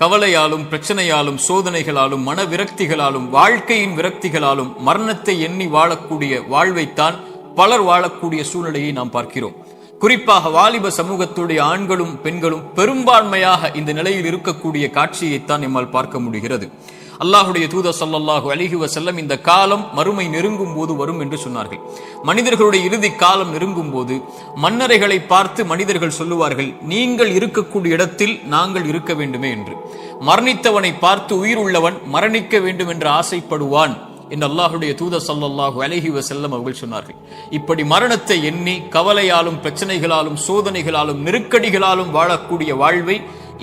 கவலையாலும் பிரச்சனையாலும் சோதனைகளாலும் மன விரக்திகளாலும் வாழ்க்கையின் விரக்திகளாலும் மரணத்தை எண்ணி வாழக்கூடிய வாழ்வைத்தான் பலர் வாழக்கூடிய சூழ்நிலையை நாம் பார்க்கிறோம். குறிப்பாக வாலிப சமூகத்துடைய ஆண்களும் பெண்களும் பெரும்பான்மையாக இந்த நிலையில் இருக்கக்கூடிய காட்சியைத்தான் நம்மால் பார்க்க முடிகிறது. அல்லாஹுடைய தூதர் ஸல்லல்லாஹு அலைஹி வஸல்லம் இந்த காலம் மறுமை நெருங்கும் போது வரும் என்று சொன்னார்கள். மனிதர்களுடைய இறுதி காலம் நெருங்கும் போது மன்னரைகளை பார்த்து மனிதர்கள் சொல்லுவார்கள், நீங்கள் இருக்கக்கூடிய இடத்தில் நாங்கள் இருக்க வேண்டுமே என்று. மரணித்தவனை பார்த்து உயிர் உள்ளவன் மரணிக்க வேண்டும் என்று ஆசைப்படுவான் என்று அல்லாஹுடைய தூதர் ஸல்லல்லாஹு அலைஹி வஸல்லம் அவர்கள் சொன்னார்கள். இப்படி மரணத்தை எண்ணி கவலையாலும் பிரச்சனைகளாலும் சோதனைகளாலும் நெருக்கடிகளாலும் வாழக்கூடிய வாழ்வை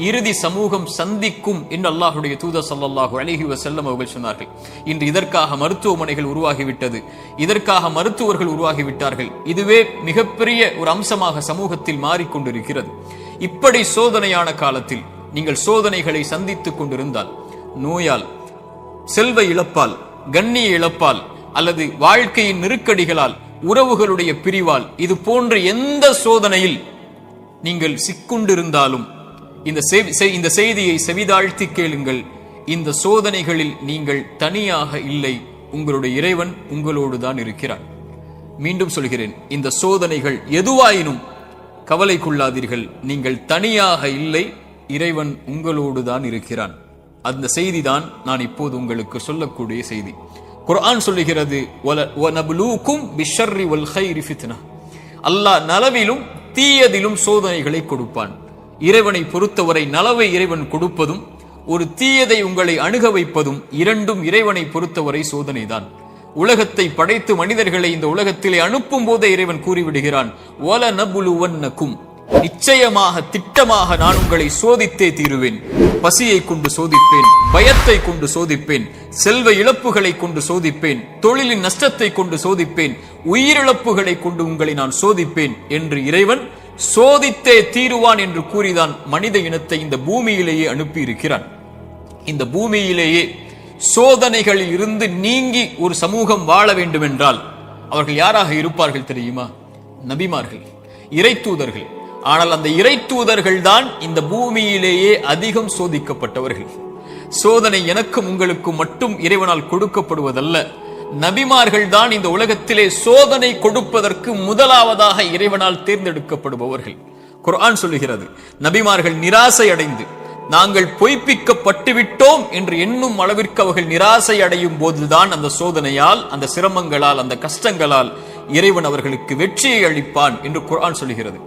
இறுதி சமூகம் சந்திக்கும் என்று அல்லாஹுடைய தூதர் ஸல்லல்லாஹு அலைஹி வஸல்லம் அவர்கள் சொன்னார்கள். இன்று இதற்காக மருத்துவமனைகள் உருவாகிவிட்டது, இதற்காக மருத்துவர்கள் உருவாகிவிட்டார்கள். இதுவே மிகப்பெரிய ஒரு அம்சமாக சமூகத்தில் மாறிக்கொண்டிருக்கிறது. இப்படி சோதனையான காலத்தில் நீங்கள் சோதனைகளை சந்தித்துக் கொண்டிருந்தால், நோயால், செல்வ இழப்பால், கண்ணிய இழப்பால் அல்லது வாழ்க்கையின் நெருக்கடிகளால், உறவுகளுடைய பிரிவால், இது போன்ற எந்த சோதனையில் நீங்கள் சிக்குண்டிருந்தாலும் இந்த செய்தியை செவிதாழ்த்தி கேளுங்கள். இந்த சோதனைகளில் நீங்கள் தனியாக இல்லை, உங்களுடைய இறைவன் உங்களோடு தான் இருக்கிறார். மீண்டும் சொல்கிறேன், இந்த சோதனைகள் எதுவாயினும் கவலை கொள்ளாதீர்கள், நீங்கள் தனியாக இல்லை, இறைவன் உங்களோடு தான் இருக்கிறான். அந்த செய்தி தான் நான் இப்போது உங்களுக்கு சொல்லக்கூடிய செய்தி. குர்ஆன் சொல்லுகிறது, வநப்லூக்கும் பிஷ்ஷர்ரி வல் கைரி ஃபித்னா. அல்லாஹ் நலவிலும் தீயதிலும் சோதனைகளை கொடுப்பான். இறைவனை பொறுத்தவரை நலவை இறைவன் கொடுப்பதும் ஒரு தீயதை உங்களை அணுக வைப்பதும் இரண்டும் இறைவனை பொறுத்தவரை சோதனைதான். உலகத்தை படைத்து மனிதர்களை இந்த உலகத்திலே அனுப்பும் போதே இறைவன் கூறிவிடுகிறான், வலநப்லுவன்னக்கும், நிச்சயமாக திட்டமாக நான் உங்களை சோதித்தே தீருவேன். பசியை கொண்டு சோதிப்பேன், பயத்தை கொண்டு சோதிப்பேன், செல்வ இழப்புகளை கொண்டு சோதிப்பேன், தொழிலின் நஷ்டத்தை கொண்டு சோதிப்பேன், உயிரிழப்புகளை கொண்டு உங்களை நான் சோதிப்பேன் என்று இறைவன் சோதித்தே தீருவான் என்று கூறிதான் மனித இனத்தை இந்த பூமியிலேயே அனுப்பி இருக்கிறான். இந்த பூமியிலேயே சோதனைகளில் இருந்து நீங்கி ஒரு சமூகம் வாழ வேண்டும் என்றால் அவர்கள் யாராக இருப்பார்கள் தெரியுமா? நபிமார்கள், இறை தூதர்கள். ஆனால் அந்த இறை தூதர்கள் தான் இந்த பூமியிலேயே அதிகம் சோதிக்கப்பட்டவர்கள். சோதனை எனக்கும் உங்களுக்கும் மட்டும் இறைவனால் கொடுக்கப்படுவதல்ல, நபிமார்கள் தான் இந்த உலகத்திலே சோதனை கொடுப்பதற்கு முதலாவதாக இறைவனால் தேர்ந்தெடுக்கப்படுபவர்கள். குர்ஆன் சொல்லுகிறது, நபிமார்கள் நிராசை அடைந்து நாங்கள் பொய்ப்பிக்கப்பட்டு விட்டோம் என்று எண்ணும் அளவிற்கு அவர்கள் நிராசை அடையும் போதுதான் அந்த சோதனையால், அந்த சிரமங்களால், அந்த கஷ்டங்களால் இறைவன் அவர்களுக்கு வெற்றியை அளிப்பான் என்று குர்ஆன் சொல்லுகிறது.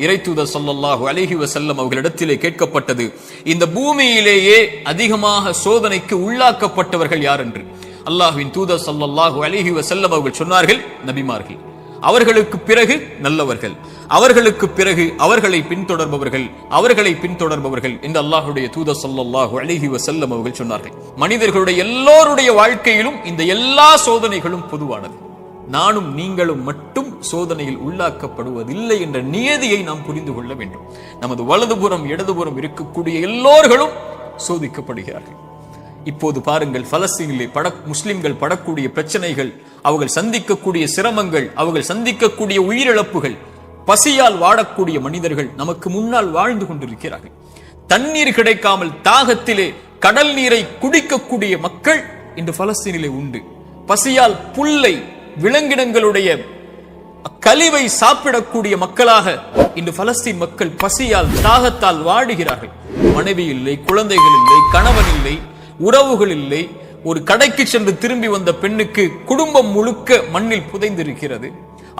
இறை தூதர் ஸல்லல்லாஹு அலைஹி வஸல்லம் அவர்களிடத்திலே கேட்கப்பட்டது, இந்த பூமியிலேயே அதிகமாக சோதனைக்கு உள்ளாக்கப்பட்டவர்கள் யார் என்று. அல்லாஹ்வின் தூதர் ஸல்லல்லாஹு அலைஹி வஸல்லம் அவர்கள் சொன்னார்கள், நபிமார்கள். அவர்களுக்கு பிறகு நல்லவர்கள், அவர்களுக்கு பிறகு அவர்களை பின்தொடர்பவர்கள், அவர்களை பின்தொடர்பவர்கள் என்று அல்லாஹ்வுடைய தூதர் ஸல்லல்லாஹு அலைஹி வஸல்லம் அவர்கள் சொன்னார்கள். மனிதர்களுடைய எல்லோருடைய வாழ்க்கையிலும் இந்த எல்லா சோதனைகளும் பொதுவானது. நானும் நீங்களும் மட்டும் சோதனையில் உள்ளாக்கப்படுவதில்லை என்ற நியதியை நாம் புரிந்து கொள்ள வேண்டும். நமது வலதுபுறம் இடதுபுறம் இருக்கக்கூடிய எல்லோர்களும் சோதிக்கப்படுகிறார்கள். இப்போது பாருங்கள், பலஸ்தீனிலே முஸ்லிம்கள் படக்கூடிய பிரச்சனைகள், அவர்கள் சந்திக்கக்கூடிய சிரமங்கள், அவர்கள் சந்திக்கக்கூடிய உயிரிழப்புகள், பசியால் வாடக்கூடிய மனிதர்கள் நமக்கு முன்னால் வாழ்ந்து கொண்டிருக்கிறார்கள். தண்ணீர் கிடைக்காமல் தாகத்திலே கடல் நீரை குடிக்கக்கூடிய மக்கள் இன்று பலஸ்தீனிலே உண்டு. பசியால் புல்லை, விலங்கினங்களுடைய கழிவை சாப்பிடக்கூடிய மக்களாக இன்று பலஸ்தீன் மக்கள் பசியால் தாகத்தால் வாடுகிறார்கள். மனைவி இல்லை, குழந்தைகள் இல்லை, கணவன் இல்லை, உறவுகள் இல்லை. ஒரு கடைக்கு சென்று திரும்பி வந்த பெண்ணுக்கு குடும்பம் முழுக்க மண்ணில் புதைந்திருக்கிறது.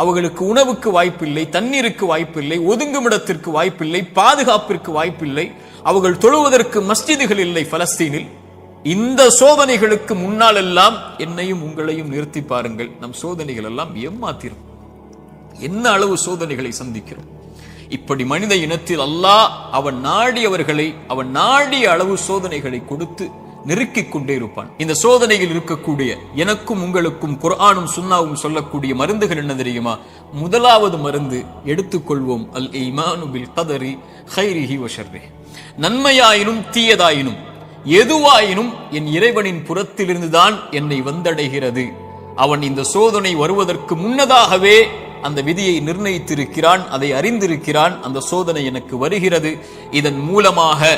அவர்களுக்கு உணவுக்கு வாய்ப்பில்லை, தண்ணீருக்கு வாய்ப்பில்லை, ஒதுங்குமிடத்திற்கு வாய்ப்பில்லை, பாதுகாப்பிற்கு வாய்ப்பில்லை. அவர்கள் தொழுவதற்கு மஸ்ஜிதுகள் இல்லை பலஸ்தீனில். இந்த சோதனைகளுக்கு முன்னால் எல்லாம் என்னையும் உங்களையும் நிறுத்தி பாருங்கள். நம் சோதனைகள் எல்லாம் ஏமாத்திரும். என்ன அளவு சோதனைகளை சந்திக்கிறோம். இப்படி மனித இனத்தில் அல்லாஹ் அவன் நாடியவர்களை அவன் நாடிய அளவு சோதனைகளை கொடுத்து நெருக்கிக் கொண்டே இருப்பான். இந்த சோதனையில் இருக்கக்கூடிய எனக்கும் உங்களுக்கும் குர்ஆனும் சுன்னாவும் சொல்லக்கூடிய மருந்துகள் என்ன தெரியுமா? முதலாவது மருந்து எடுத்துக்கொள்வோம், அல் ஈமானு பில் கதரி கைரிஹி வ ஷர்ரிஹி. நன்மையாயினும் தீயதாயினும் எதுவாயினும் என் இறைவனின் புறத்திலிருந்துதான் என்னை வந்தடைகிறது. அவன் இந்த சோதனை வருவதற்கு முன்னதாகவே அந்த விதியை நிர்ணயித்திருக்கிறான், அதை அறிந்திருக்கிறான். அந்த சோதனை எனக்கு வருகிறது. இதன் மூலமாக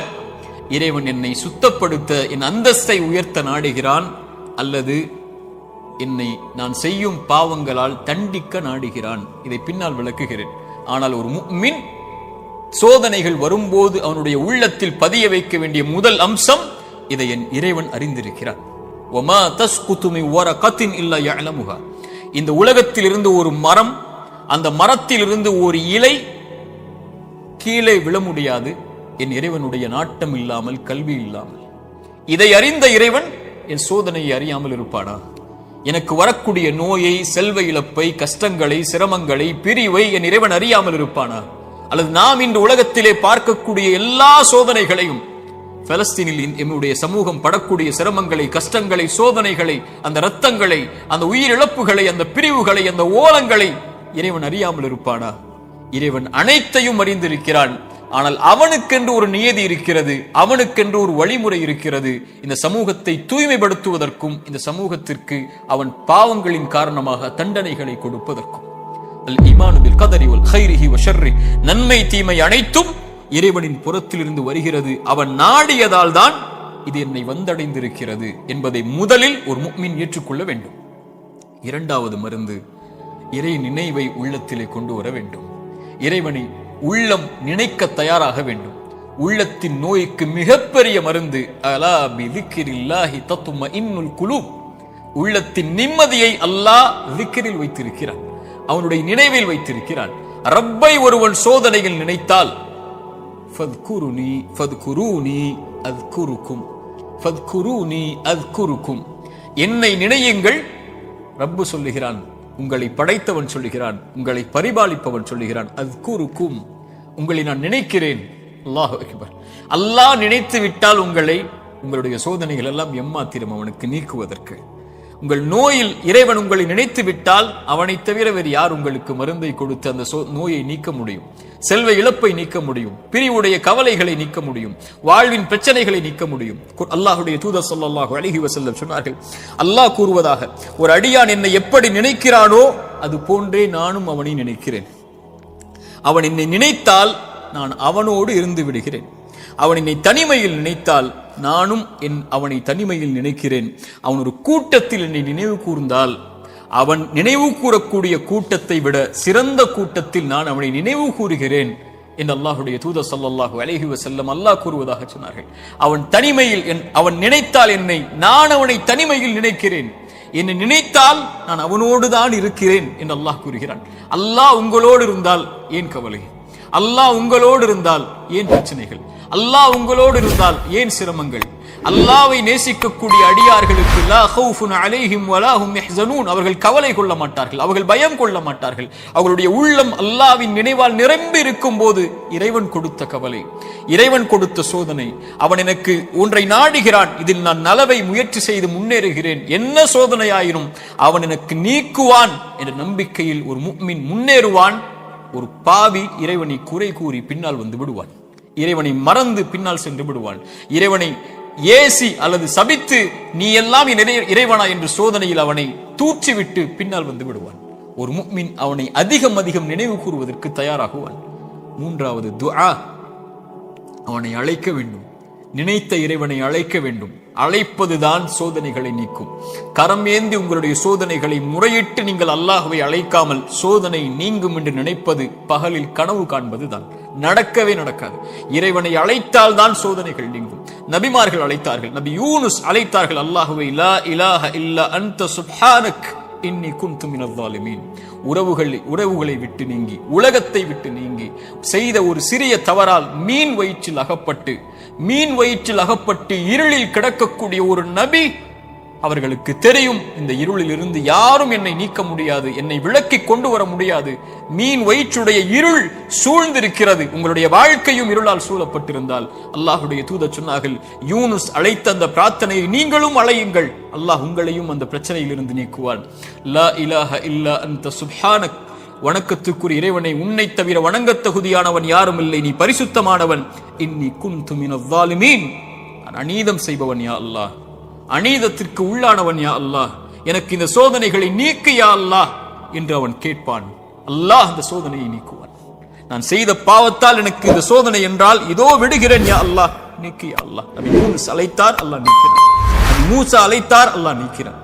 இறைவன் என்னை சுத்தப்படுத்த, என் அந்தஸ்தை உயர்த்த நாடுகிறான், அல்லது என்னை நான் செய்யும் பாவங்களால் தண்டிக்க நாடுகிறான். இதை பின்னால் விளக்குகிறேன். ஆனால் ஒரு முஃமின் சோதனைகள் வரும்போது அவனுடைய உள்ளத்தில் பதிய வைக்க வேண்டிய முதல் அம்சம், இதை என் இறைவன் அறிந்திருக்கிறான். வமா தஸ்குது மின் வரகத்தின் இல்லா யஅலமுஹா. இந்த உலகத்தில் இருந்து ஒரு மரம், அந்த மரத்தில் இருந்து ஒரு இலை கீழே விழ முடியாது என் இறைவனுடைய நாட்டம் இல்லாமல், கல்வி இல்லாமல். இதை அறிந்த இறைவன் என் சோதனையை அறியாமல் இருப்பானா? எனக்கு வரக்கூடிய நோயை, செல்வ இழப்பை, கஷ்டங்களை, சிரமங்களை, பிரிவை என் இறைவன் அறியாமல் இருப்பானா? அல்லது நாம் இன்று உலகத்திலே பார்க்கக்கூடிய எல்லா சோதனைகளையும், பலஸ்தீனில் என்னுடைய சமூகம் படக்கூடிய சிரமங்களை, கஷ்டங்களை, சோதனைகளை, அந்த இரத்தங்களை, அந்த உயிரிழப்புகளை, அந்த பிரிவுகளை, அந்த ஓலங்களை இறைவன் அறியாமல் இருப்பானா? இறைவன் அனைத்தையும் அறிந்திருக்கிறான். ஆனால் அவனுக்கென்று ஒரு நியதி இருக்கிறது, அவனுக்கென்று ஒரு வழிமுறை இருக்கிறது. இந்த சமூகத்தை தூய்மைப்படுத்துவதற்கும், இந்த சமூகத்திற்கு அவன் பாவங்களின் காரணமாக தண்டனைகளை கொடுப்பதற்கும். அல் ஈமானு பில் கதரி வல் கைரிஹி வ ஷர்ரி. நன்மை தீமை அனைத்தும் இறைவனின் புறத்திலிருந்து வருகிறது. அவன் நாடியதால் தான் இது என்னை வந்தடைந்திருக்கிறது என்பதை முதலில் ஒரு முஃமின் ஏற்றுக்கொள்ள வேண்டும். இரண்டாவது மருந்து, இறை நினைவை உள்ளத்திலே கொண்டு வர வேண்டும். இறைவனை உள்ளம் நினைக்க தயாராக வேண்டும். உள்ளத்தின் நோய்க்கு மிகப்பெரிய மருந்து அலா பி திக்ரில்லாஹி தத்மஇன்னுல் குலூப். உள்ளத்தின் நிம்மதியை அல்லாஹ் திக்ரில் வைத்திருக்கிறான், அவனுடைய நினைவில் வைத்திருக்கிறான். ரப்பை ஒருவன் சோதனையில் நினைத்தால் ஃபத்குருனி ஃபத்குரூனி அத்குருக்கும், ஃபத்குரூனி அத்குருக்கும், என்னை நினையுங்கள். ரப்பு சொல்லுகிறான், உங்களை படைத்தவன் சொல்லுகிறான், உங்களை பரிபாலிப்பவன் சொல்லுகிறான், அத்குருக்கும், உங்களை நான் நினைக்கிறேன். அல்லாஹு அக்பர். அல்லாஹ் நினைத்து விட்டால் உங்களுடைய சோதனைகள் எல்லாம் எம்மாத்திரம் அவனுக்கு நீக்குவதற்கு. உங்கள் நோயில் இறைவன் உங்களை நினைத்து விட்டால் அவனை தவிர வேறு யார் உங்களுக்கு மருந்தை கொடுத்து அந்த நோயை நீக்க முடியும்? செல்வ இழப்பை நீக்க முடியும், பிரிவுடைய கவலைகளை நீக்க முடியும், வாழ்வின் பிரச்சனைகளை நீக்க முடியும். அல்லாஹ்வுடைய தூதர் ஸல்லல்லாஹு அலைஹி வஸல்லம் சொன்னார்கள், அல்லாஹ் கூறுவதாக, ஒரு அடியான் என்னை எப்படி நினைக்கிறானோ அது போன்றே நானும் அவனை நினைக்கிறேன். அவன் என்னை நினைத்தால் நான் அவனோடு இருந்து விடுகிறேன். அவன் என்னை தனிமையில் நினைத்தால் நானும் அவனை தனிமையில் நினைக்கிறேன். அவன் ஒரு கூட்டத்தில் என்னை நினைவு கூர்ந்தால் அவன் நினைவு கூறக்கூடிய கூட்டத்தை விட சிறந்த கூட்டத்தில் நான் அவனை நினைவு கூறுகிறேன் என்று அல்லாஹ்வுடைய தூதர் ஸல்லல்லாஹு அலைஹி வஸல்லம் அல்லாஹ் கூறுவதாக சொன்னார்கள். அவன் தனிமையில் அவன் நினைத்தால் என்னை, நான் அவனை தனிமையில் நினைக்கிறேன். என்னை நினைத்தால் நான் அவனோடு தான் இருக்கிறேன் என்று அல்லாஹ் கூறுகிறான். அல்லாஹ் உங்களோடு இருந்தால் ஏன் கவலை? அல்லாஹ் உங்களோடு இருந்தால் ஏன் பிரச்சனைகள்? அல்லாஹ் உங்களோடு இருந்தால் ஏன் சிரமங்கள்? அல்லாஹ்வை நேசிக்கக்கூடிய அடியார்களுக்கு லா ஹவுஃபுன் அலைஹிம் வலா ஹும் யஹ்ஸனூன், அவர்கள் கவலை கொள்ள மாட்டார்கள், அவர்கள் பயம் கொள்ள மாட்டார்கள். அவர்களுடைய உள்ளம் அல்லாஹ்வின் நினைவால் நிரம்பி இருக்கும் போது இறைவன் கொடுத்த கவலை, இறைவன் கொடுத்த சோதனை, அவன் எனக்கு ஒன்றை நாடுகிறான், இதில் நான் நலவை முயற்சி செய்து முன்னேறுகிறேன், என்ன சோதனையாயினும் அவன் எனக்கு நீக்குவான் என்ற நம்பிக்கையில் ஒரு முஃமின் முன்னேறுவான். ஒரு பாவி இறைவனை குறை கூறி பின்னால் வந்து விடுவான், இறைவனை மறந்து பின்னால் சென்று விடுவான், இறைவனை ஏசி அல்லது சபித்து நீ எல்லாம் இறைவனா என்று சோதனையில் அவனை தூற்றிவிட்டு பின்னால் வந்து விடுவான். ஒரு முஃமின் அவனை அதிகம் அதிகம் நினைவு கூறுவதற்கு தயாராகுவான். மூன்றாவது துஆ, அவனை அழைக்க வேண்டும், நினைத்த இறைவனை அழைக்க வேண்டும். அழைப்பதுதான் சோதனைகளை நீக்கும். கரம் ஏந்தி உங்களுடைய சோதனைகளை முறையிட்டு நீங்கள் அல்லாஹ்வை அழைக்காமல் சோதனை நீங்கும் என்று நினைப்பது பகலில் கனவு காண்பதுதான், நடக்கவே நடக்காது. இறைவனை அழைத்தால் தான் சோதனைகள் நீங்கும். நபிமார்கள் அழைத்தார்கள், நபி யூனுஸ் அழைத்தார்கள் அல்லாஹ்வை, லா இலாஹ இல்லா அன்த சுப்ஹானக் இன்னி குன்து மினல் ஸாலிமீன். உறவுகளை விட்டு நீங்கி, உலகத்தை விட்டு நீங்கி செய்த ஒரு சிறிய தவறால் மீன் வயிற்றில் அகப்பட்டு இருளில் கிடக்கக்கூடிய ஒரு நபி, அவர்களுக்கு தெரியும் இந்த இருளில் இருந்து யாரும் என்னை நீக்க முடியாது, என்னை விலக்கி கொண்டு வர முடியாது, மீன் வயிற்றுடைய இருள் சூழ்ந்திருக்கிறது. உங்களுடைய வாழ்க்கையும் இருளால் சூழப்பட்டிருந்தால் அல்லாஹ்வுடைய தூதர் சொன்னார்கள், யூனுஸ் அழைத்த அந்த பிரார்த்தனையை நீங்களும் அழையுங்கள், அல்லாஹ் உங்களையும் அந்த பிரச்சனையில் இருந்து நீக்குவான். லா இலாஹ இல்லா அன்த சுப்ஹானக், வணக்கத்துக்குரிய இறைவனை, உன்னை தவிர வணங்கத் தகுதியானவன் யாரும் இல்லை, நீ பரிசுத்தமானவன். இன்னி குன்து மினல் ஸாலிமீன், நான் அநீதம் செய்பவன் யா அல்லாஹ், அநீதத்திற்கு உள்ளானவன் யா அல்லாஹ், எனக்கு இந்த சோதனைகளை நீக்கு யா அல்லாஹ் என்று அவன் கேட்பான். அல்லாஹ் அந்த சோதனையை நீக்குவான். நான் செய்த பாவத்தால் எனக்கு இந்த சோதனை என்றால் இதோ விடுகிறேன் யா அல்லாஹ், நீக்கு யா அல்லாஹ். நபி யூனுஸ் அழைத்தார், அல்லாஹ் நீக்கிறான். நபி மூசா அழைத்தார், அல்லாஹ் நீக்கிறான்.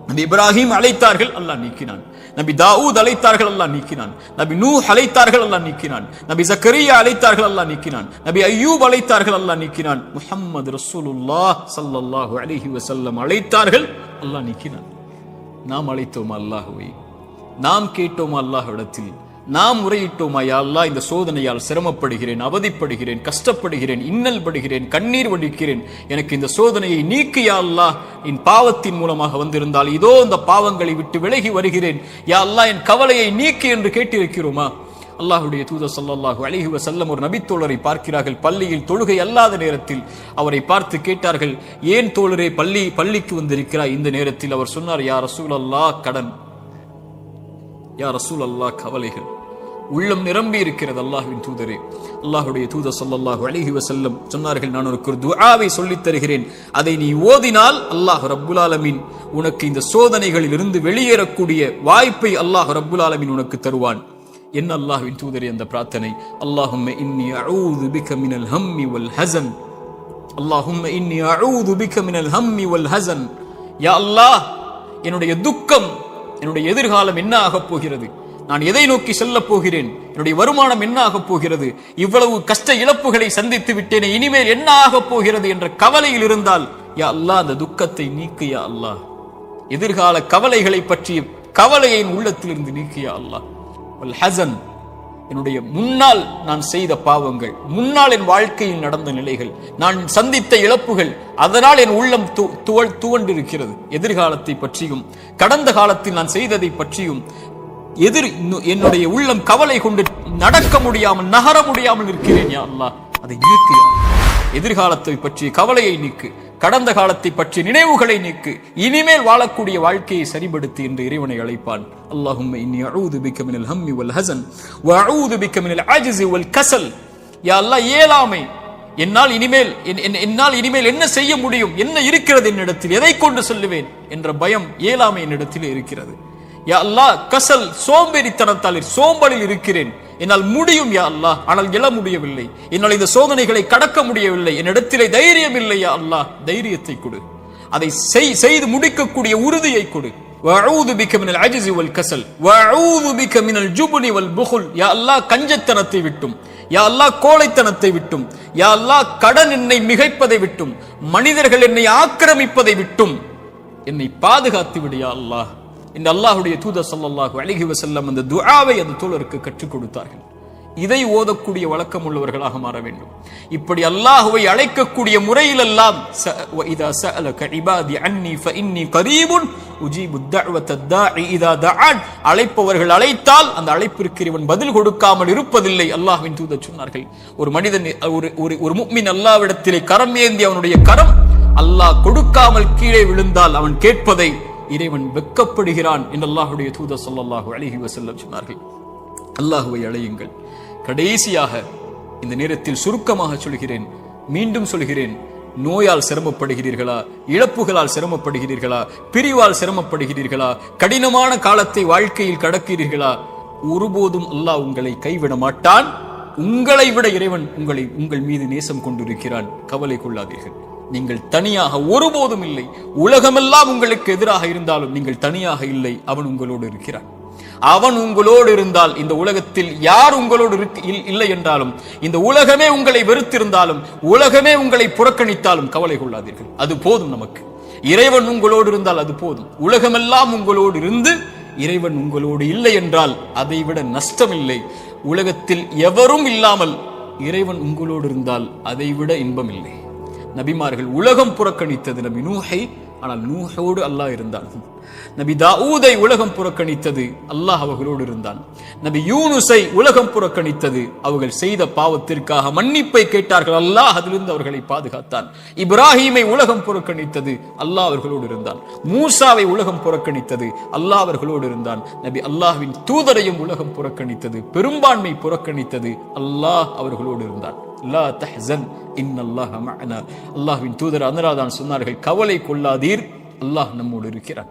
நபி இப்ராஹிம் அழைத்தார்கள், அல்லாஹ் நீக்கினான். நபி தாவூத் அழைத்தார்கள், அல்லாஹ் நீக்கினான். நபி நூஹ் அழைத்தார்கள், அல்லாஹ் நீக்கினான். நபி ஜக்கரியா அழைத்தார்கள், அல்லாஹ் நீக்கினான். நபி அய்யூப் அழைத்தார்கள், அல்லாஹ் நீக்கினான். முஹம்மது ரசூலுல்லாஹ் ஸல்லல்லாஹு அலைஹி வஸல்லம் அழைத்தார்கள், அல்லாஹ் நீக்கினான். நாம் அழைத்தோமா அல்லாஹ்வை? நாம் கேட்டோமா அல்லாஹ்விடத்தில்? நாம் முறையிட்டோமா, யா அல்லாஹ் இந்த சோதனையால் சிரமப்படுகிறேன், அவதிப்படுகிறேன், கஷ்டப்படுகிறேன், இன்னல் படுகிறேன், கண்ணீர் வடிக்கிறேன், எனக்கு இந்த சோதனையை நீக்கு யா அல்லாஹ். என் பாவத்தின் மூலமாக வந்திருந்தால் இதோ இந்த பாவங்களை விட்டு விலகி வருகிறேன் யா அல்லாஹ், என் கவலையை நீக்கு என்று கேட்டிருக்கிறோமா? அல்லாஹ்வுடைய தூதர் ஸல்லல்லாஹு அலைஹி வஸல்லம் ஒரு நபித்தோழரை பார்க்கிறார்கள். பள்ளியில் தொழுகை அல்லாத நேரத்தில் அவரை பார்த்து கேட்டார்கள், ஏன் தோழரே பள்ளிக்கு வந்திருக்கிறாய் இந்த நேரத்தில்? அவர் சொன்னார், யா ரசூலல்லாஹ், கடன், யா ரசூலல்லாஹ், கவலைகள், உள்ளம் நிரம்பி இருக்கிறது அல்லாஹ்வின் தூதரே. அல்லாஹ்வுடைய தூதர் ஸல்லல்லாஹு அலைஹி வஸல்லம் சொன்னார்கள், நான் உனக்கு ஒரு துஆவை சொல்லித் தருகிறேன், அதை நீ ஓதினால் அல்லாஹ் ரப்புல் ஆலமீன் உனக்கு இந்த சோதனைகளில் இருந்து வெளியேறக்கூடிய வாய்ப்பை அல்லாஹ் ரப்புல் ஆலமீன் உனக்கு தருவான். என்ன அல்லாஹ்வின் தூதரே அந்த பிரார்த்தனை? அல்லாஹும்ம இன்னி அஊது பிக மினல் ஹம்மி வல் ஹஸன், அல்லாஹும்ம இன்னி அஊது பிக மினல் ஹம்மி வல் ஹஸன். யா அல்லாஹ், என்னுடைய துக்கம், என்னுடைய எதிர்காலம் என்ன ஆகப் போகிறது? நான் எதை நோக்கி செல்ல போகிறேன்? என்னுடைய வருமானம் என்ன ஆகப் போகிறது? இவ்வளவு கஷ்ட இழப்புகளை சந்தித்து விட்டேனே, இனிமேல் என்ன ஆகப் போகிறது என்ற கவலையில் இருந்தால் யா அல்லாஹ் அந்த துக்கத்தை நீக்கு யா அல்லாஹ். எதிர்கால கவலைகளை பற்றிய கவலையை உள்ளத்திலிருந்து நீக்கு யா அல்லாஹ். வல் ஹஸன், என்னுடைய முன்னால் நான் செய்த பாவங்கள், முன்னால் என் வாழ்க்கையில் நடந்த நிலைகள், நான் சந்தித்த இழப்புகள், அதனால் என் உள்ளம் துவண்டிருக்கிறது. எதிர்காலத்தை பற்றியும் கடந்த காலத்தில் நான் செய்ததை பற்றியும் என்னுடைய உள்ளம் கவலை கொண்டு நடக்க முடியாமல், நகர முடியாமல் இருக்கிறேன் யா அல்லாஹ், அதை நீக்கு யா அல்லாஹ். எதிர்காலத்தை பற்றிய கவலையை நீக்கு, கடந்த காலத்தை பற்றிய நினைவுகளை நீக்கு, இனிமேல் வாழக்கூடிய வாழ்க்கையை சரிபடுத்து என்று இறைவனை அழைப்பான். அல்லாஹும்ம இன்னி அஊது பிக மினல் ஹம்மி வல் ஹஸன் வ அஊது பிக மினல் அஜ்ஸி வல் கஸல். யா அல்லாஹ், இயலாமை, என்னால் இனிமேல் என்ன செய்ய முடியும், என்ன இருக்கிறது என்னிடத்தில், எதை கொண்டு சொல்லுவேன் என்ற பயம், இயலாமை என்னிடத்தில் இருக்கிறது. யா அல்லாஹ், கசல், சோம்பேறித்தனத்தால் சோம்பலில் இருக்கிறேன், என்னால் முடியும் யா அல்லாஹ், ஆனால் எழ முடியவில்லை, என்னால் இந்த சோதனைகளை கடக்க முடியவில்லை, என்னிடத்திலே தைரியம் இல்லை யா அல்லாஹ், தைரியத்தை கொடு, அதை செய்து முடிக்கக்கூடிய உறுதியை கொடு. வஅஊது பிக மினல் அஜ்ஸி வல் கஸல் வஅஊது பிக மினல் ஜுப்னி வல் புகுல். யா அல்லாஹ், கஞ்சத்தனத்தை விட்டும், யா அல்லாஹ் கோழைத்தனத்தை விட்டும், யா அல்லாஹ் கடன் என்னை மிகைப்பதை விட்டும், மனிதர்கள் என்னை ஆக்கிரமிப்பதை விட்டும் என்னை பாதுகாத்து விடு யா அல்லாஹ். இந்த அல்லாஹ்வுடைய தூதர் ஸல்லல்லாஹு அலைஹி வஸல்லம் அந்த துஆவை அந்த தோழருக்கு கற்றுக் கொடுத்தார்கள். இதை ஓதக்கூடிய வழக்கம் உள்ளவர்களாக மாற வேண்டும். இப்படி அல்லாஹ்வை அழைக்கக்கூடிய முறையில் எல்லாம் இதா சஅலக இபாதி அன்னி ஃபஇன்னி கரீபுன் உஜீபு தஅவத தாஇ இதா தஆன். அழைப்பவர்கள் அழைத்தால் அந்த அழைப்பிற்கு இவன் பதில் கொடுக்காமல் இருப்பதில்லை. அல்லாஹ்வின் தூதர் சொன்னார்கள், ஒரு மனிதன், ஒரு முஃமின் அல்லாஹ்விடத்திலே கரம் ஏந்தி அவனுடைய கரம் அல்லாஹ் கொடுக்காமல் கீழே விழுந்தால் அவன் கேட்பதை இறைவன் வெட்கப்படுகிறான் என்று அல்லாஹ்வுடைய தூதர் ஸல்லல்லாஹு அலைஹி வஸல்லம் சொன்னார்கள். அல்லாஹ்வை அழையுங்கள். கடைசியாக இந்த நேரத்தில் சுருக்கமாக சொல்கிறேன், மீண்டும் சொல்கிறேன், நோயால் சிரமப்படுகிறீர்களா, இழப்புகளால் சிரமப்படுகிறீர்களா, பிரிவால் சிரமப்படுகிறீர்களா, கடினமான காலத்தை வாழ்க்கையில் கடக்கிறீர்களா, ஒருபோதும் அல்லாஹ் உங்களை கைவிட மாட்டான். உங்களை விட இறைவன் உங்கள் மீது நேசம் கொண்டிருக்கிறான். கவலை கொள்ளாதீர்கள். நீங்கள் தனியாக ஒருபோதும் இல்லை. உலகமெல்லாம் உங்களுக்கு எதிராக இருந்தாலும் நீங்கள் தனியாக இல்லை. அவன் உங்களோடு இருக்கிறான். அவன் உங்களோடு இருந்தால், இந்த உலகத்தில் யார் உங்களோடு இல்லை என்றாலும், இந்த உலகமே உங்களை வெறுத்திருந்தாலும், உலகமே உங்களை புறக்கணித்தாலும் கவலை கொள்ளாதீர்கள். அது போதும் நமக்கு. இறைவன் உங்களோடு இருந்தால் அது போதும். உலகமெல்லாம் உங்களோடு இருந்து இறைவன் உங்களோடு இல்லை என்றால் அதைவிட நஷ்டம் இல்லை. உலகத்தில் எவரும் இல்லாமல் இறைவன் உங்களோடு இருந்தால் அதைவிட இன்பம் இல்லை. நபிமார்கள் உலகம் புறக்கணித்தது நபி நூஹை, ஆனால் நூஹோடு அல்லாஹ் இருந்தான். நபி தாவூதை உலகம் புறக்கணித்தது, அல்லாஹ் அவர்களோடு இருந்தான். நபி யூனுஸை உலகம் புறக்கணித்தது, அவர்கள் செய்த பாவத்திற்காக மன்னிப்பை கேட்டார்கள், அல்லாஹ் அதிலிருந்து அவர்களை பாதுகாத்தான். இப்ராஹீமை உலகம் புறக்கணித்தது, அல்லாஹ் அவர்களோடு இருந்தான். மூசாவை உலகம் புறக்கணித்தது, அல்லாஹ் அவர்களோடு இருந்தான். நபி அல்லாஹ்வின் தூதரையும் உலகம் புறக்கணித்தது, பெரும்பான்மை புறக்கணித்தது, அல்லாஹ் அவர்களோடு இருந்தான். லா தஹ்சன் இன்னல்லாஹ மஅனா. அல்லாஹ்வின் தூதர் அதனால்தான் சொன்னார்கள், கவலை கொள்ளாதீர், அல்லாஹ் நம்மோடு இருக்கிறான்.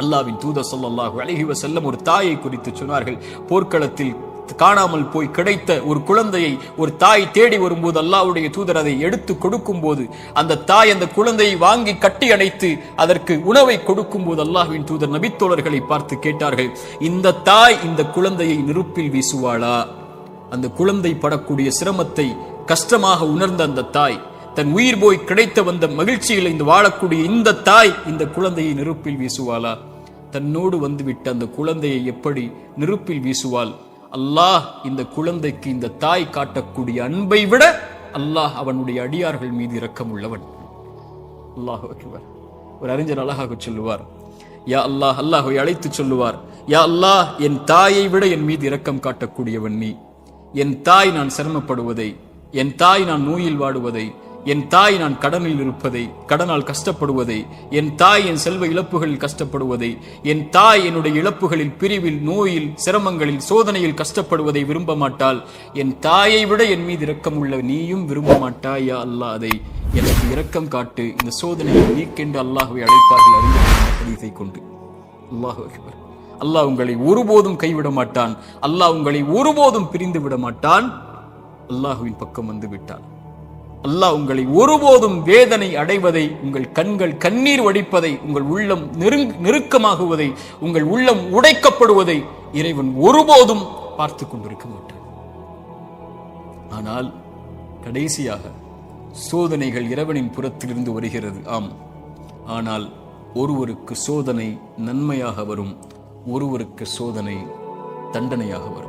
அல்லாஹ்வின் தூதர் ஸல்லல்லாஹு அலைஹி வஸல்லம் ஒரு தாயை குறித்து சொன்னார்கள். போர்க்களத்தில் காணாமல் போய் கிடைத்த ஒரு குழந்தையை ஒரு தாய் தேடி வரும்போது அல்லாஹ்வுடைய தூதர் அதை எடுத்து கொடுக்கும் போது அந்த தாய் அந்த குழந்தையை வாங்கி கட்டி அணைத்து அதற்கு உணவை கொடுக்கும் போது அல்லாஹ்வின் தூதர் நபித்தோழர்களை பார்த்து கேட்டார்கள், இந்த தாய் இந்த குழந்தையை நெருப்பில் வீசுவாளா? அந்த குழந்தை படக்கூடிய சிரமத்தை கஷ்டமாக உணர்ந்த அந்த தாய், தன் உயிர் போய் கிடைத்த வந்த மகிழ்ச்சியில் இந்த வாழக்கூடிய இந்த தாய் இந்த குழந்தையை நெருப்பில் வீசுவாளா? தன்னோடு வந்துவிட்ட அந்த குழந்தையை எப்படி நெருப்பில் வீசுவாள்? அல்லாஹ் இந்த குழந்தைக்கு இந்த தாய் காட்டக்கூடிய அன்பை விட அல்லாஹ் அவனுடைய அடியார்கள் மீது இரக்கம் உள்ளவன். அல்லாஹ் அக்பர். ஒரு அறிஞர் அழகாக சொல்லுவார், யா அல்லாஹ், அல்லாஹ்வை அழைத்து சொல்லுவார், யா அல்லாஹ், என் தாயை விட என் மீது இரக்கம் காட்டக்கூடியவன் நீ. என் தாய் நான் சிரமப்படுவதை, என் தாய் நான் நோயில் வாடுவதை, என் தாய் நான் கடனில் இருப்பதை, கடனால் கஷ்டப்படுவதை, என் தாய் என் செல்வ இழப்புகளில் கஷ்டப்படுவதை, என் தாய் என்னுடைய இழப்புகளில், பிரிவில், நோயில், சிரமங்களில், சோதனையில் கஷ்டப்படுவதை விரும்ப மாட்டாள். என் தாயை விட என் மீது இரக்கம் உள்ள நீயும் விரும்ப மாட்டாய். யா அல்லாஹ், அதை எனக்கு இரக்கம் காட்டு, இந்த சோதனையை நீக்கென்று அல்லாஹ்வை அழைப்பார்கள் அறிஞர்கள் ஹதீஸை கொண்டு. அல்லாஹு அக்பர். அல்லாஹ் உங்களை ஒருபோதும் கைவிட மாட்டான். அல்லாஹ் உங்களை ஒருபோதும் பிரிந்து விட மாட்டான். அல்லாஹுவின் பக்கம் வந்து விட்டான். அல்லாஹ் உங்களை ஒருபோதும் வேதனை அடைவதை, உங்கள் கண்கள் கண்ணீர் வடிப்பதை, உங்கள் உள்ளம் நெருக்கமாகுவதை, உங்கள் உள்ளம் உடைக்கப்படுவதை இறைவன் ஒருபோதும் பார்த்து கொண்டிருக்க மாட்டான். ஆனால் கடைசியாக சோதனைகள் இறைவனின் புறத்திலிருந்து வருகிறது. ஆம், ஆனால் ஒருவருக்கு சோதனை நன்மையாக வரும், ஒருவருக்கு சோதனை தண்டனையாக வரும்.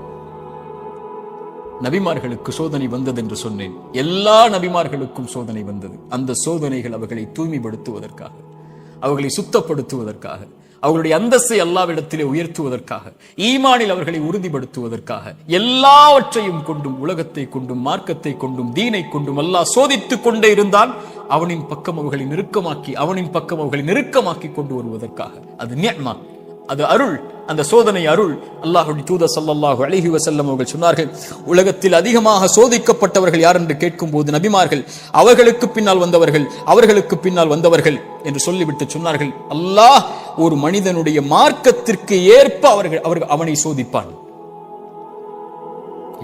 நபிமார்களுக்கு சோதனை வந்தது என்று சொன்னேன். எல்லா நபிமார்களுக்கும் சோதனை வந்தது. அந்த சோதனைகள் அவர்களை தூய்மைப்படுத்துவதற்காக, அவர்களை சுத்தப்படுத்துவதற்காக, அவர்களுடைய அந்தஸ்தை அல்லாஹ்விடத்திலே உயர்த்துவதற்காக, ஈமானில் அவர்களை உறுதிப்படுத்துவதற்காக, எல்லாவற்றையும் கொண்டும், உலகத்தை கொண்டும், மார்க்கத்தை கொண்டும், தீனை கொண்டும் அல்லாஹ் சோதித்துக் கொண்டே இருந்தால் அவனின் பக்கம் அவர்களை நெருக்கமாக்கி, அவனின் பக்கம் அவர்களை நெருக்கமாக்கி கொண்டு வருவதற்காக. அது நிஅமா, அது அருள். அந்த சோதனை அருள். அல்லாஹ்வுடைய தூதர் ஸல்லல்லாஹு அலைஹி வஸல்லம் அவர்கள் சொன்னார்கள், உலகத்தில் அதிகமாக சோதிக்கப்பட்டவர்கள் யார் என்று கேட்கும் போது நபிமார்கள், அவர்களுக்கு பின்னால் வந்தவர்கள், அவர்களுக்கு பின்னால் வந்தவர்கள் என்று சொல்லிவிட்டு சொன்னார்கள், அல்லாஹ் ஒரு மனிதனுடைய மார்க்கத்திற்கு ஏற்ப அவனை சோதிப்பான்.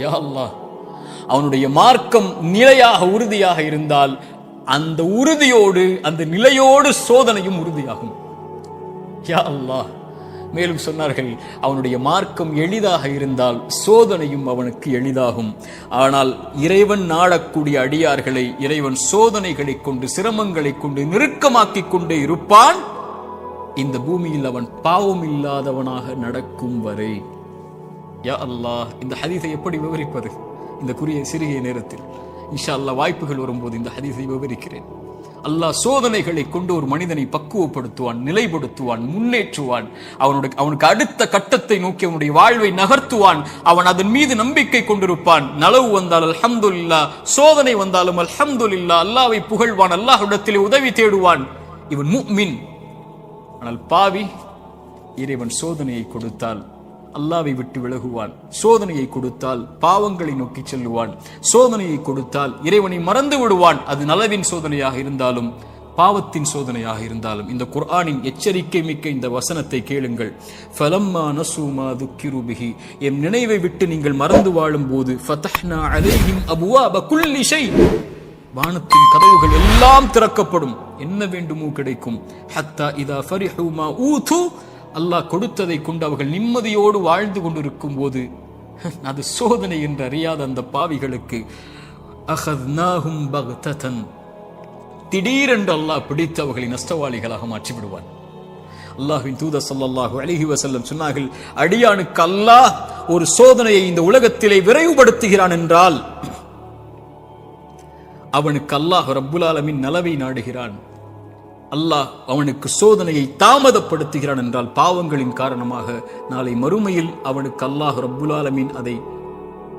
யா அல்லாஹ், அவனுடைய மார்க்கம் நிலையாக உறுதியாக இருந்தால் அந்த உறுதியோடு, அந்த நிலையோடு சோதனையும் உறுதியாகும். யா அல்லாஹ். மேலும் சொன்னார்கள், அவனுடைய மார்க்கம் எளிதாக இருந்தால் சோதனையும் அவனுக்கு எளிதாகும். ஆனால் இறைவன் நாடக்கூடிய அடியார்களை இறைவன் சோதனைகளை கொண்டு, சிரமங்களை கொண்டு நெருக்கமாக்கி கொண்டே இருப்பான், இந்த பூமியில் அவன் பாவம் இல்லாதவனாக நடக்கும் வரை. யா அல்லாஹ், இந்த ஹதீஸை எப்படி விவரிப்பது இந்த சிறிய நேரத்தில்? இன்ஷா அல்லாஹ் வாய்ப்புகள் வரும்போது இந்த ஹதீஸை விவரிக்கிறேன். அல்லாஹ் சோதனைகளை கொண்டு ஒரு மனிதனை பக்குவப்படுத்துவான், நிலைப்படுத்துவான், முன்னேற்றுவான். அவனுக்கு அடுத்த கட்டத்தை நோக்கி அவனுடைய வாழ்வை நகர்த்துவான். அவன் அதன் மீது நம்பிக்கை கொண்டிருப்பான். நலவு வந்தால் அல்ஹம்துலில்லாஹ், சோதனை வந்தாலும் அல்ஹம்துலில்லாஹ், அல்லாஹ்வை புகழ்வான், அல்லாஹ்விடத்திலே உதவி தேடுவான். இவன் முஃமின். ஆனால் பாவி, இறைவன் சோதனையை கொடுத்தால் அல்லாஹ்வை விட்டு விலகுவான், சோதனையை கொடுத்தால் பாவங்களை நோக்கி செல்லுவான், சோதனையை கொடுத்தால் இறைவனை மறந்து விடுவான். அது நலவின் சோதனையாக இருந்தாலும் பாவத்தின் சோதனையாக இருந்தாலும். இந்த குர்ஆனின் எச்சரிக்கை மிக்க இந்த வசனத்தை கேளுங்கள். ஃபலம்மா நஸூ மா துக்கிரு பிஹி, எம் நினைவை விட்டு நீங்கள் மறந்து வாழும் போது, ஃபதஹ்னா அலைஹிம் அபுவாப குல்லி ஷை, வானத்தின் கதவுகள் எல்லாம் திறக்கப்படும், என்ன வேண்டுமோ கிடைக்கும். ஹத்தா இதா ஃபரிஹு மா ஊது, அல்லாஹ் கொடுத்ததை கொண்டு அவர்கள் நிம்மதியோடு வாழ்ந்து கொண்டிருக்கும் போது, அது சோதனை என்று அறியாத அந்த பாவிகளுக்கு அஹத்னாஹும் பக்ததன், திடீரென்று அல்லாஹ் பிடித்து அவர்களை நஷ்டவாளிகளாக மாற்றி விடுவான். அல்லாஹ்வின் தூதர் ஸல்லல்லாஹு அலைஹி வஸல்லம் சொன்னார்கள், அடியானுக்கு அல்லாஹ் ஒரு சோதனையை இந்த உலகத்திலே விரைவுபடுத்துகிறான் என்றால் அவனுக்கு அல்லாஹ் ரப்புல் ஆலமீன் நலவை நாடுகிறான். அல்லாஹ் அவனுக்கு சோதனையை தாமதப்படுத்துகிறான் என்றால் பாவங்களின் காரணமாக நாளை மறுமையில் அவனுக்கு அல்லாஹ் ரப்புல் ஆலமீன் அதை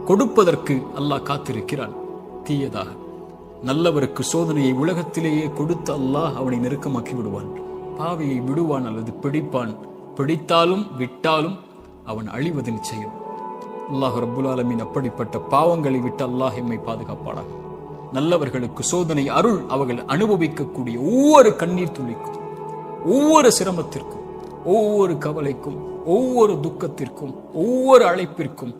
கொடுப்பதற்கு அல்லாஹ் காத்திருக்கிறான். தீயதாக நல்லவருக்கு சோதனையை உலகத்திலேயே கொடுத்து அல்லாஹ் அவனை நெருக்கமாக்கி விடுவான். பாவியை விடுவான் அல்லது பிடிப்பான். பிடித்தாலும் விட்டாலும் அவன் அழிவது நிச்சயம். அல்லாஹ் ரப்புல் ஆலமீன் அப்படிப்பட்ட பாவங்களை விட்டு அல்லாஹ் எம்மை பாதுகாப்பானாக. நல்லவர்களுக்கு சோதனை அருள். அவர்கள் அனுபவிக்கக்கூடிய ஒவ்வொரு கண்ணீர் துளிக்கும், ஒவ்வொரு சிரமத்திற்கும் ஒவ்வொரு கவலைக்கும், ஒவ்வொரு துக்கத்திற்கும், ஒவ்வொரு அழைப்பிற்கும்,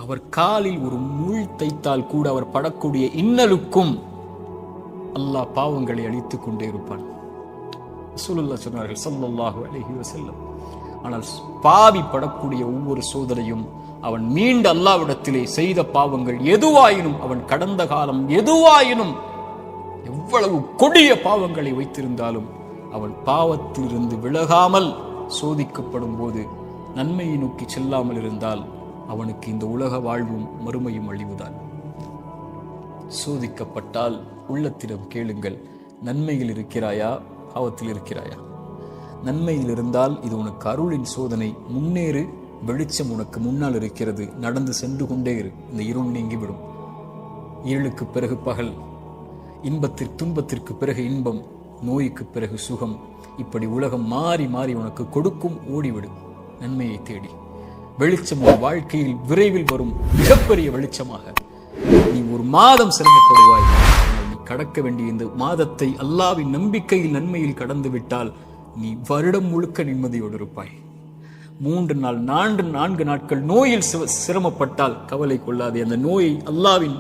அவர் காலில் ஒரு முள் தைத்தால் கூட அவர் படக்கூடிய இன்னலுக்கும் அல்லாஹ் பாவங்களை அழித்துக் கொண்டே இருப்பான். ரசூலுல்லாஹ் சொன்னார்கள் ஸல்லல்லாஹு அலைஹி வஸல்லம். ஆனால் பாவி படக்கூடிய ஒவ்வொரு சோதனையும் அவன் மீண்டு அல்லாஹ்விடத்திலே செய்த பாவங்கள் எதுவாயினும், அவன் கடந்த காலம் எதுவாயினும், எவ்வளவு கொடிய பாவங்களை வைத்திருந்தாலும் அவன் பாவத்திலிருந்து விலகாமல் சோதிக்கப்படும் போது நன்மையை நோக்கி செல்லாமல் இருந்தால் அவனுக்கு இந்த உலக வாழ்வும் மறுமையும் அழிவுதான். சோதிக்கப்பட்டால் உள்ளத்திடம் கேளுங்கள், நன்மையில் இருக்கிறாயா, பாவத்தில் இருக்கிறாயா? நன்மையில் இருந்தால் இது உனக்கு அருளின் சோதனை, முன்னேறு, வெளிச்சம் உனக்கு முன்னால் இருக்கிறது, நடந்து சென்று கொண்டே இரு, இந்த இருள் நீங்கிவிடும். இருளுக்கு பிறகு பகல், துன்பத்திற்கு பிறகு இன்பம், நோய்க்கு பிறகு சுகம், இப்படி உலகம் மாறி மாறி உனக்கு கொடுக்கும். ஓடிவிடும் நன்மையை தேடி. வெளிச்சம் ஒரு வாழ்க்கையில் விரைவில் வரும் மிகப்பெரிய வெளிச்சமாக. நீ ஒரு மாதம் சிரமப்படுவாய், நீ கடக்க வேண்டிய இந்த மாதத்தை அல்லாஹ்வின் நம்பிக்கையில் நன்மையில் கடந்து விட்டால் நீ வருடம் முழுக்க நிம்மதியோடு இருப்பாய். 3 நாள் 4 நாட்கள் நோயில் சிரமப்பட்டால் கவலை கொள்ளாதே. அந்த நோயை அல்லாஹ்வின்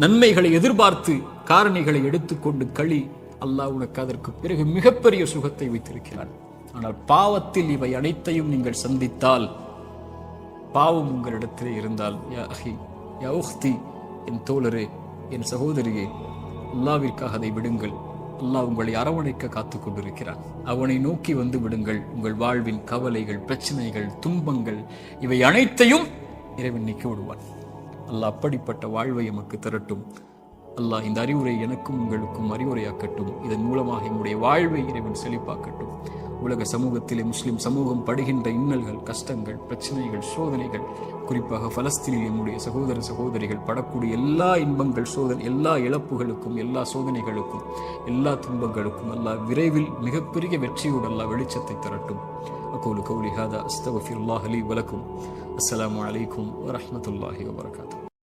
நன்மைகளை எதிர்பார்த்து காரணிகளை எடுத்துக்கொண்டு களி, அல்லாஹ் உனக்கு அதற்கு பிறகு மிகப்பெரிய சுகத்தை வைத்திருக்கிறான். ஆனால் பாவத்தில் இவை அனைத்தையும் நீங்கள் சந்தித்தால், பாவம் உங்களிடத்திலே இருந்தால், யா அஹி யா உஹ்தி, என் தோழரே, என் சகோதரியே, அல்லாஹ்விற்காக அதை விடுங்கள். அல்லாஹ் உங்களை அரவணைக்க காத்துக் கொண்டிருக்கிறான். அவனை நோக்கி வந்து விடுங்கள். உங்கள் வாழ்வின் கவலைகள், பிரச்சனைகள், துன்பங்கள் இவை அனைத்தையும் இறைவன் நீக்கி விடுவான். அல்லாஹ் அப்படிப்பட்ட வாழ்வை எமக்கு தரட்டும். அல்லாஹ் இந்த அறிவுரை எனக்கும் உங்களுக்கும் அறிவுரையாக்கட்டும். இதன் மூலமாக எங்களுடைய வாழ்வை இறைவன் செழிப்பாக்கட்டும். உலக சமூகத்திலே முஸ்லிம் சமூகம் படுகின்ற இன்னல்கள், கஷ்டங்கள், பிரச்சனைகள், சோதனைகள், குறிப்பாக பலஸ்தீனில் நம்முடைய சகோதர சகோதரிகள் படக்கூடிய எல்லா இன்பங்கள், எல்லா இழப்புகளுக்கும், எல்லா சோதனைகளுக்கும், எல்லா துன்பங்களுக்கும் அல்லாஹ் விரைவில் மிகப்பெரிய வெற்றியோடு அல்லாஹ் வெளிச்சத்தை தரட்டும். அகூலு கௌலி ஹாதா அஸ்தக்ஃபிருல்லாஹ் லீ வலக்கும். அஸ்ஸலாமு அலைக்கும் வரஹ்மத்துல்லாஹி வபரகாத்துஹு.